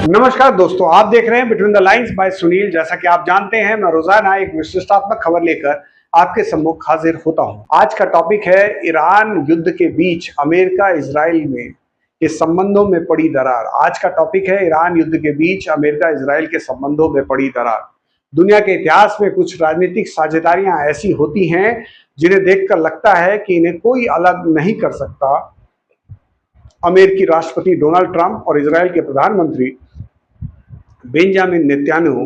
नमस्कार दोस्तों, आप देख रहे हैं between the lines by Sunil. जैसा कि आप जानते हैं, मैं रोजाना एक विशिष्टात्मक खबर लेकर आपके सम्मुख हाजिर होता हूं। आज का टॉपिक है ईरान युद्ध के बीच अमेरिका इजराइल में के संबंधों में पड़ी दरार। आज का टॉपिक है ईरान युद्ध के बीच अमेरिका इजराइल के संबंधों में पड़ी दरार। दुनिया के इतिहास में कुछ राजनीतिक साझेदारियां ऐसी होती हैं जिन्हें देखकर लगता है कि इन्हें कोई अलग नहीं कर सकता। अमेरिकी राष्ट्रपति डोनाल्ड ट्रंप और इजराइल के प्रधानमंत्री बेंजामिन नेतन्याहू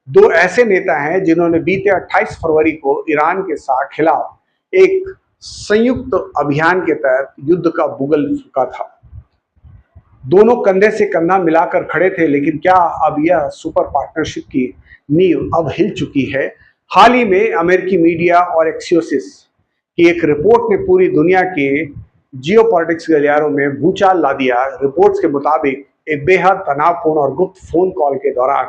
दो ऐसे नेता हैं जिन्होंने बीते 28 फरवरी को ईरान के खिलाफ एक संयुक्त अभियान के तहत युद्ध का बुगल फूंका था। दोनों कंधे से कंधा मिलाकर खड़े थे, लेकिन क्या अब यह सुपर पार्टनरशिप की नींव अब हिल चुकी है? हाल ही में अमेरिकी मीडिया और एक्सियोसिस की एक रिपोर्ट ने पूरी दुनिया के जियोपॉलिटिक्स गलियारों में भूचाल ला दिया। रिपोर्ट्स के मुताबिक एक बेहद तनावपूर्ण और गुप्त फोन कॉल के दौरान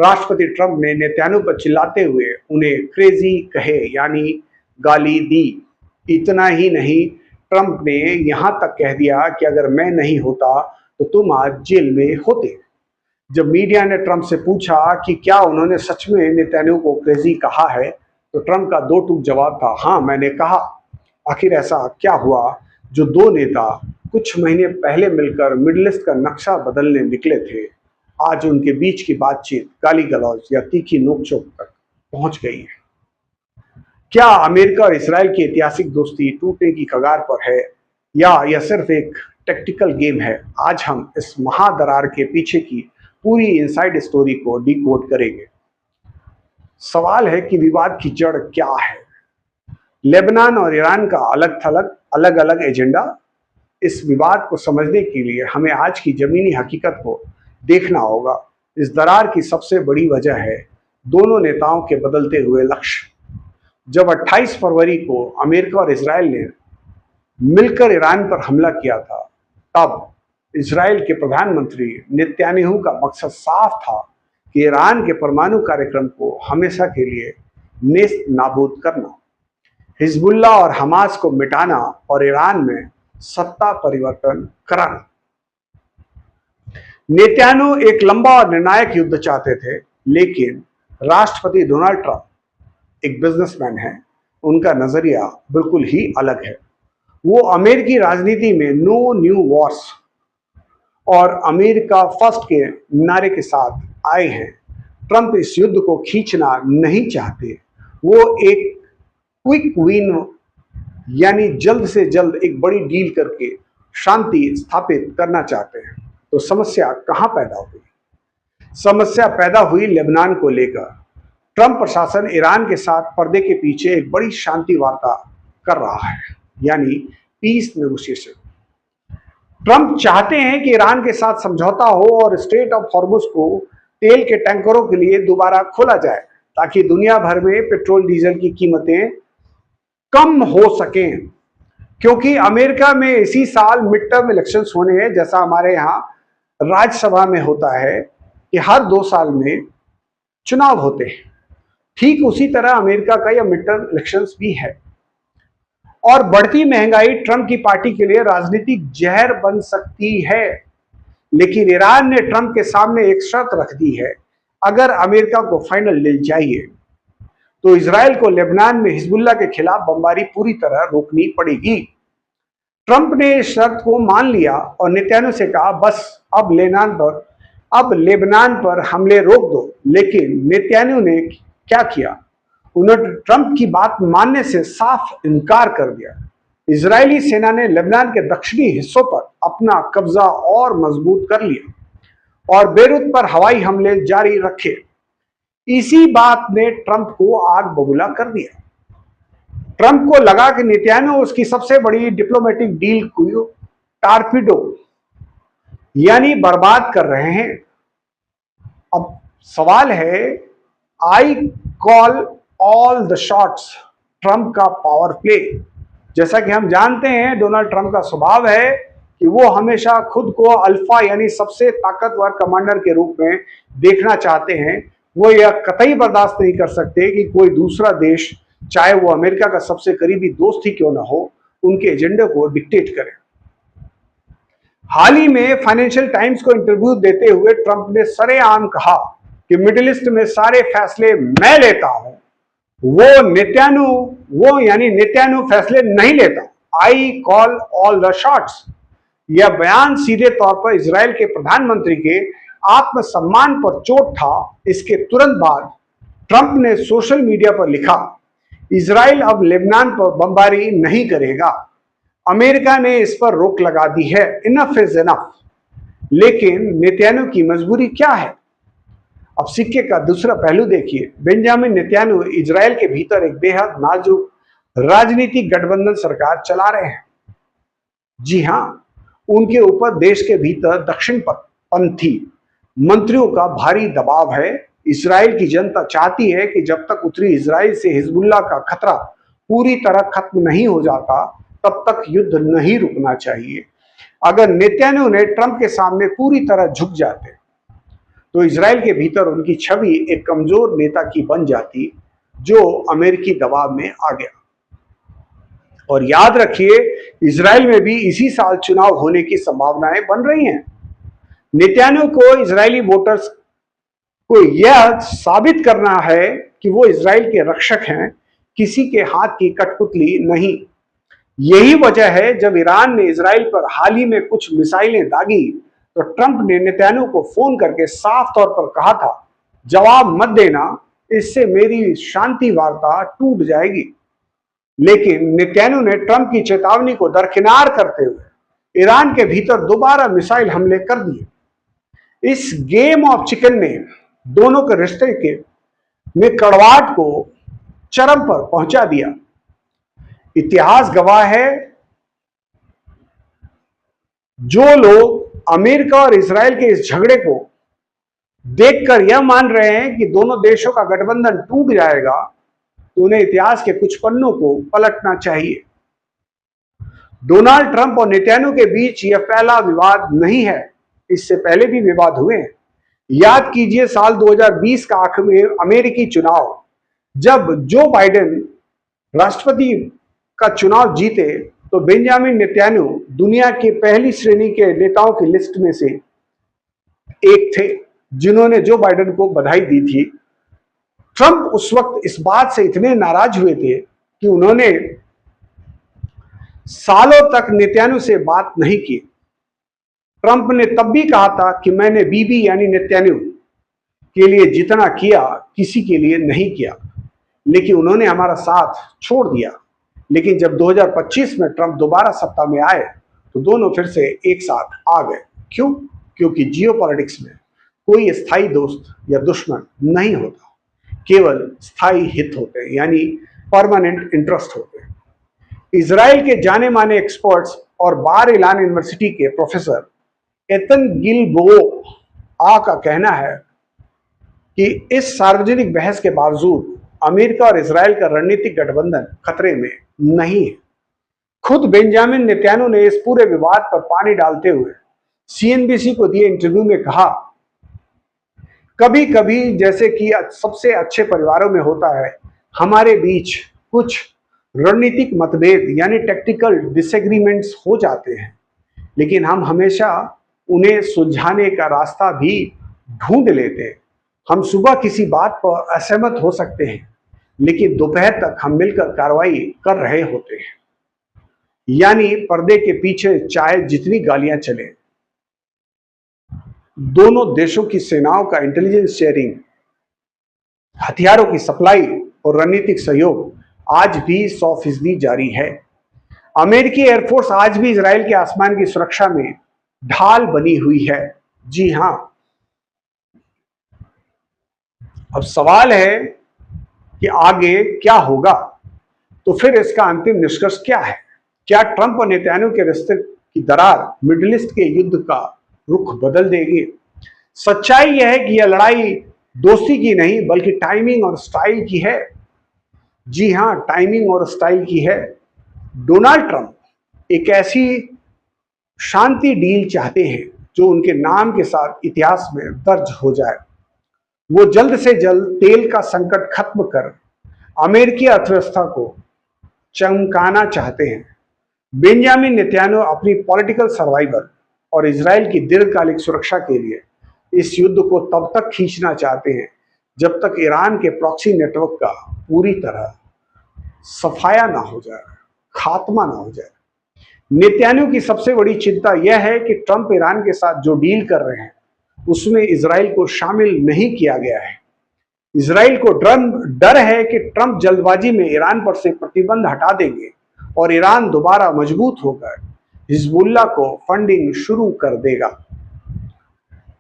राष्ट्रपति ट्रंप ने नेतन्याहू पर चिल्लाते हुए उन्हें क्रेजी कहे, यानी गाली दी। इतना ही नहीं, ट्रंप ने यहां तक कह दिया कि अगर मैं नहीं होता तो तुम आज जेल में होते। जब मीडिया ने ट्रंप से पूछा कि क्या उन्होंने सच में नेतन्याहू को क्रेजी कहा है, तो ट्रंप का दो टूक जवाब था, हाँ मैंने कहा। आखिर ऐसा क्या हुआ जो दो नेता कुछ महीने पहले मिलकर मिडिल ईस्ट का नक्शा बदलने निकले थे, आज उनके बीच की बातचीत गाली गलौज या तीखी नोकझोंक तक पहुंच गई है? क्या अमेरिका और इजराइल की ऐतिहासिक दोस्ती टूटने की कगार पर है, या यह सिर्फ एक टैक्टिकल गेम है? आज हम इस महादरार के पीछे की पूरी इनसाइड स्टोरी को डिकोड करेंगे। सवाल है कि विवाद की जड़ क्या है? लेबनान और ईरान का अलग अलग एजेंडा? इस विवाद को समझने के लिए हमें आज की जमीनी हकीकत को देखना होगा। इस दरार की सबसे बड़ी वजह है दोनों नेताओं के बदलते हुए लक्ष्य। जब 28 फरवरी को अमेरिका और इजराइल ने मिलकर ईरान पर हमला किया था, तब इजराइल के प्रधानमंत्री नेतन्याहू का मकसद साफ था कि ईरान के परमाणु कार्यक्रम को हमेशा के लिए नेस्त नाबूद करना, हिजबुल्लाह और हमास को मिटाना और ईरान में सत्ता परिवर्तन कराना। नेतन्याहू एक लंबा और निर्णायक युद्ध चाहते थे, लेकिन राष्ट्रपति डोनाल्ड ट्रंप एक बिजनेसमैन है। उनका नजरिया बिल्कुल ही अलग है। वो अमेरिकी राजनीति में नो न्यू वॉर्स और अमेरिका फर्स्ट के नारे के साथ आए हैं। ट्रंप इस युद्ध को खींचना नहीं चाहते। वो एक क्विक विन, यानी जल्द से जल्द एक बड़ी डील करके शांति स्थापित करना चाहते हैं। तो समस्या कहां पैदा हुई? समस्या पैदा हुई लेबनान को लेकर। ट्रंप प्रशासन ईरान के साथ पर्दे के पीछे एक बड़ी शांति वार्ता कर रहा है, यानी पीस नेगोशिएशन। ट्रंप चाहते हैं कि ईरान के साथ समझौता हो और स्ट्रेट ऑफ हॉर्मुज को तेल के टैंकरों के लिए दोबारा खोला जाए, ताकि दुनिया भर में पेट्रोल डीजल की कीमतें कम हो सकें। क्योंकि अमेरिका में इसी साल मिड टर्म इलेक्शंस होने हैं, जैसा हमारे यहाँ राज्यसभा में होता है कि हर 2 साल में चुनाव होते हैं, ठीक उसी तरह अमेरिका का यह मिड टर्म इलेक्शंस भी है। और बढ़ती महंगाई ट्रंप की पार्टी के लिए राजनीतिक जहर बन सकती है। लेकिन ईरान ने ट्रंप के सामने एक शर्त रख दी है, अगर अमेरिका को फाइनल डील चाहिए तो इजराइल को लेबनान में हिजबुल्लाह के खिलाफ बमबारी पूरी तरह रोकनी पड़ेगी। ट्रंप ने इस शर्त को मान लिया और नेतन्याहू से कहा, बस अब लेबनान पर हमले रोक दो। लेकिन नेतन्याहू ने क्या किया? उन्होंने ट्रंप की बात मानने से साफ इनकार कर दिया। इजरायली सेना ने लेबनान के दक्षिणी हिस्सों पर अपना कब्जा और मजबूत कर लिया और बेरूत पर हवाई हमले जारी रखे। इसी बात ने ट्रंप को आग बबूला कर दिया। ट्रंप को लगा कि नेतन्याहू उसकी सबसे बड़ी डिप्लोमेटिक डील को टारपीडो, यानी बर्बाद कर रहे हैं। अब सवाल है, I call all the shots, Trump का पावर प्ले। जैसा कि हम जानते हैं, डोनाल्ड ट्रंप का स्वभाव है कि वो हमेशा खुद को अल्फा, यानी सबसे ताकतवर कमांडर के रूप में देखना चाहते हैं। वो यह कतई बर्दाश्त नहीं कर सकते कि कोई दूसरा देश, चाहे वो अमेरिका का सबसे करीबी दोस्त ही क्यों ना हो, उनके एजेंडे को डिक्टेट करे। हाल ही में फाइनेंशियल टाइम्स को इंटरव्यू देते हुए ट्रंप ने सरेआम कहा कि मिडिल ईस्ट में सारे फैसले मैं लेता हूं, वो यानी नेतन्याहू फैसले नहीं लेता। I call all the shots. यह बयान सीधे तौर पर इजराइल के प्रधानमंत्री के आत्मसम्मान पर चोट था। इसके तुरंत बाद ट्रंप ने सोशल मीडिया पर लिखा, इजराइल अब लेबनान पर बमबारी नहीं करेगा। अमेरिका ने इस पर रोक लगा दी है। Enough is enough. लेकिन नेतन्याहू की मजबूरी क्या है? अब सिक्के का दूसरा पहलू देखिए। बेंजामिन नेतन्याहू इजराइल के भीतर एक बेहद नाजुक राजनीतिक गठबंधन सरकार चला रहे हैं। जी हां, उनके ऊपर देश के भीतर दक्षिणपंथी मंत्रियों का भारी दबाव है। इजराइल की जनता चाहती है कि जब तक उत्तरी इजराइल से हिजबुल्लाह का खतरा पूरी तरह खत्म नहीं हो जाता, तब तक युद्ध नहीं रुकना चाहिए। अगर नेतन्याहू ने ट्रंप के सामने पूरी तरह झुक जाते तो इजराइल के भीतर उनकी छवि एक कमजोर नेता की बन जाती जो अमेरिकी दबाव में आ गया। और याद रखिए, इजराइल में भी इसी साल चुनाव होने की संभावनाएं बन रही हैं। नेतन्याहू को इजरायली वोटर्स को यह साबित करना है कि वो इजराइल के रक्षक हैं, किसी के हाथ की कठपुतली नहीं। यही वजह है जब ईरान ने इजराइल पर हाल ही में कुछ मिसाइलें दागी तो ट्रंप ने नेतन्याहू को फोन करके साफ तौर पर कहा था, जवाब मत देना, इससे मेरी शांति वार्ता टूट जाएगी। लेकिन नेतन्याहू ने ट्रंप की चेतावनी को दरकिनार करते हुए ईरान के भीतर दोबारा मिसाइल हमले कर दिए। इस गेम ऑफ चिकन ने दोनों के रिश्ते के में कड़वाहट को चरम पर पहुंचा दिया। इतिहास गवाह है, जो लोग अमेरिका और इजराइल के इस झगड़े को देखकर यह मान रहे हैं कि दोनों देशों का गठबंधन टूट जाएगा, तो उन्हें इतिहास के कुछ पन्नों को पलटना चाहिए। डोनाल्ड ट्रंप और नेतन्याहू के बीच यह पहला विवाद नहीं है, इससे पहले भी विवाद हुए हैं। याद कीजिए साल 2020 का आखिरी अमेरिकी चुनाव, जब जो बाइडेन राष्ट्रपति का चुनाव जीते तो बेंजामिन नेतन्याहू दुनिया के पहली श्रेणी के नेताओं की लिस्ट में से एक थे जिन्होंने जो बाइडेन को बधाई दी थी। ट्रंप उस वक्त इस बात से इतने नाराज हुए थे कि उन्होंने सालों तक नेतन्याहू से बात नहीं की। ट्रंप ने तब भी कहा था कि मैंने बीबी यानी नेतन्याहू के लिए जितना किया किसी के लिए नहीं किया, लेकिन उन्होंने हमारा साथ छोड़ दिया। लेकिन जब 2025 में ट्रंप दोबारा सत्ता में आए तो दोनों फिर से एक साथ आ गए। क्यों? क्योंकि जियोपॉलिटिक्स में कोई स्थायी दोस्त या दुश्मन नहीं होता, केवल स्थायी हित होते हैं, यानी परमानेंट इंटरेस्ट होते हैं। इजराइल के जाने माने एक्सपर्ट्स और बार इलान यूनिवर्सिटी के प्रोफेसर एतन गिलबोआ का कहना है कि इस सार्वजनिक बहस के बावजूद अमेरिका और इजराइल का रणनीतिक गठबंधन खतरे में नहीं है। खुद बेंजामिन नेतन्याहू ने इस पूरे विवाद पर पानी डालते हुए सीएनबीसी को दिए इंटरव्यू में कहा, कभी कभी जैसे कि सबसे अच्छे परिवारों में होता है, हमारे बीच कुछ रणनीतिक मतभेद यानी टैक्टिकल डिसएग्रीमेंट्स हो जाते हैं, लेकिन हम हमेशा उन्हें सुलझाने का रास्ता भी ढूंढ लेते हैं। हम सुबह किसी बात पर असहमत हो सकते हैं, लेकिन दोपहर तक हम मिलकर कार्रवाई कर रहे होते हैं। यानी पर्दे के पीछे चाहे जितनी गालियां चले, दोनों देशों की सेनाओं का इंटेलिजेंस शेयरिंग, हथियारों की सप्लाई और रणनीतिक सहयोग आज भी 100% जारी है। अमेरिकी एयरफोर्स आज भी इजराइल के आसमान की सुरक्षा में ढाल बनी हुई है। जी हां, अब सवाल है कि आगे क्या होगा, तो फिर इसका अंतिम निष्कर्ष क्या है? क्या ट्रंप और नेतन्याहू के रिश्ते की दरार मिडिल ईस्ट के युद्ध का रुख बदल देगी? सच्चाई यह है कि यह लड़ाई दोस्ती की नहीं बल्कि टाइमिंग और स्टाइल की है। जी हां, टाइमिंग और स्टाइल की है। डोनाल्ड ट्रंप एक ऐसी शांति डील चाहते हैं जो उनके नाम के साथ इतिहास में दर्ज हो जाए। वो जल्द से जल्द तेल का संकट खत्म कर अमेरिकी अर्थव्यवस्था को चमकाना चाहते हैं। बेंजामिन नेतन्याहू अपनी पॉलिटिकल सर्वाइवल और इजराइल की दीर्घकालिक सुरक्षा के लिए इस युद्ध को तब तक खींचना चाहते हैं जब तक ईरान के प्रॉक्सी नेटवर्क का पूरी तरह सफाया ना हो जाए, खात्मा ना हो जाए। नेतन्याहू की सबसे बड़ी चिंता यह है कि ट्रंप ईरान के साथ जो डील कर रहे हैं उसमें इजराइल को शामिल नहीं किया गया है। इजराइल को डर है कि ट्रंप जल्दबाजी में ईरान पर से प्रतिबंध हटा देंगे और ईरान दोबारा मजबूत होकर हिजबुल्लाह को फंडिंग शुरू कर देगा।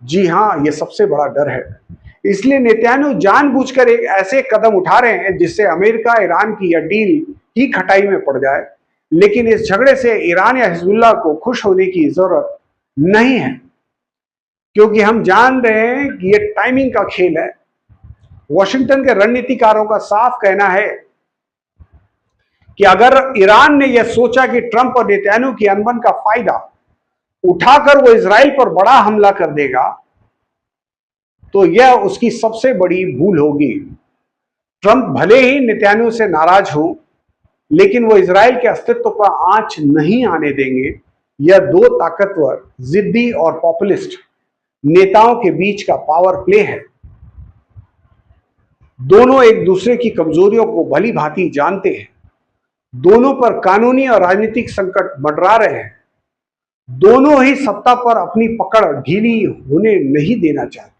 जी हां, यह सबसे बड़ा डर है। इसलिए नेतन्याहू जानबूझकर एक ऐसे कदम उठा रहे हैं जिससे अमेरिका ईरान की यह डील ही खटाई में पड़ जाए। लेकिन इस झगड़े से ईरान या हिजबुल्लाह को खुश होने की जरूरत नहीं है, क्योंकि हम जान रहे हैं कि यह टाइमिंग का खेल है। वॉशिंगटन के रणनीतिकारों का साफ कहना है कि अगर ईरान ने यह सोचा कि ट्रंप और नेतन्याहू की अनबन का फायदा उठाकर वो इजराइल पर बड़ा हमला कर देगा तो यह उसकी सबसे बड़ी भूल होगी। ट्रंप भले ही नेतन्याहू से नाराज हो, लेकिन वो इजराइल के अस्तित्व पर आंच नहीं आने देंगे। यह दो ताकतवर, जिद्दी और पॉपुलिस्ट नेताओं के बीच का पावर प्ले है। दोनों एक दूसरे की कमजोरियों को भली भांति जानते हैं। दोनों पर कानूनी और राजनीतिक संकट मंडरा रहे हैं। दोनों ही सत्ता पर अपनी पकड़ ढीली होने नहीं देना चाहते।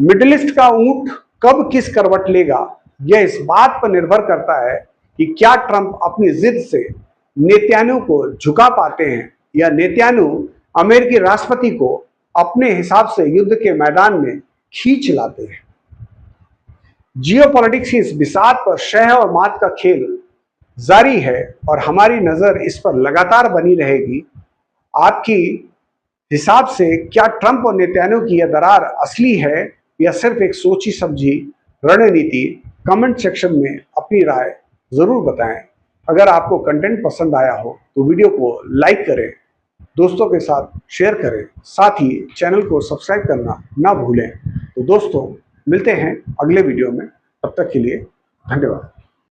मिडिल ईस्ट का ऊंट कब किस करवट लेगा, यह इस बात पर निर्भर करता है कि क्या ट्रंप अपनी जिद से नेतन्याहू को झुका पाते हैं या नेतन्याहू अमेरिकी राष्ट्रपति को अपने हिसाब से युद्ध के मैदान में खींच लाते हैं। जियोपॉलिटिक्स की इस बिसात पर शह और मात का खेल जारी है और हमारी नजर इस पर लगातार बनी रहेगी। आपकी हिसाब से क्या ट्रंप और नेतन्याहू की यह दरार असली है या सिर्फ एक सोची समझी रणनीति? कमेंट सेक्शन में अपनी राय जरूर बताएं। अगर आपको कंटेंट पसंद आया हो तो वीडियो को लाइक करें, दोस्तों के साथ शेयर करें, साथ ही चैनल को सब्सक्राइब करना ना भूलें। तो दोस्तों, मिलते हैं अगले वीडियो में। तब तक के लिए धन्यवाद।